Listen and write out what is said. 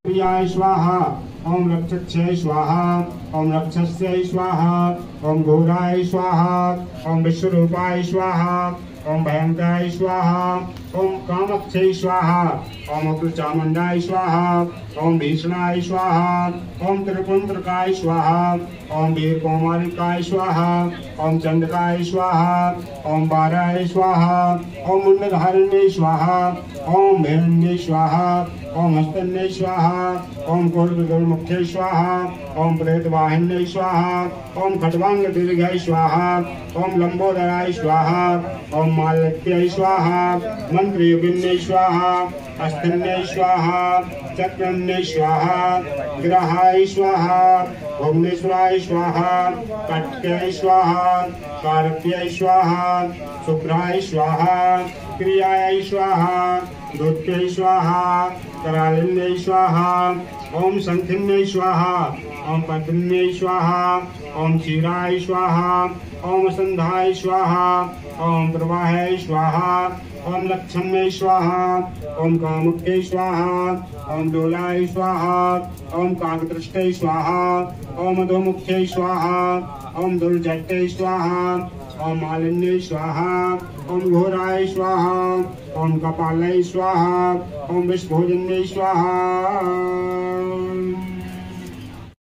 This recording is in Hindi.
प्रियाय स्वाहा। ओम रक्षक्षय स्वाहा। ओम रक्षस्य स्वाहा। ओम घोराय स्वाहा। ओम विश्वरूपाय स्वाहा। ओम भयंकराय स्वाहा। ओम कामक्षय स्वाहा। ओम अग्रचामुंडाय स्वाहा। ओम भीषणाय स्वाहा। ओम त्रिपुंत्रकाय स्वाहा। ओम वीरकुमारिकाय स्वाहा। ओम चंद्रकाय स्वाहा। ओम बाराय स्वाहा। ओम मुंडधारिण्यै स्वाहा। ओम हिरण्यै स्वाहा। ओम हस्तन्यै स्वाहा। ओम कूर्मदुर्मुख्यै स्वाहा। ओम प्रेतवाहिन्यै स्वाहा। ओम खट्वांग दीर्घाय स्वाहा। ओम लंबोदराय स्वाहा। ओम माल्यक्याय स्वाहा। मंत्रयोगिन्यै स्वाहा। अस्थिन्यै स्वाहा। चक्रन्यै स्वाहा। ग्रहाय स्वाहा। भुवनेश्वराय स्वाहा। कट्याय स्वाहा। कारत्याय स्वाहा। शुक्राय स्वाहा। क्रियाय स्वाहा। दूत्यै स्वाहा। करालिन्यै स्वाहा। ओम संखिन्यै स्वाहा। ओम पद्मिन्यै स्वाहा। ओम क्षीराय स्वाहा। ओम संधाय स्वाहा। ओम प्रवाहाय स्वाहा। ओम लक्ष्म्यै स्वाहा। ओम कामुक्यै स्वाहा। ओम डोलाय स्वाहा। ओम काकदृष्टै स्वाहा। ओम अधोमुख्यै स्वाहा। ओम दुर्जट्टै स्वाहा। ओम मालिन्यै स्वाहा। ओम घोराय स्वाहा। ओम कपालय स्वाहा। ओम विषभोजन्यै स्वाहा।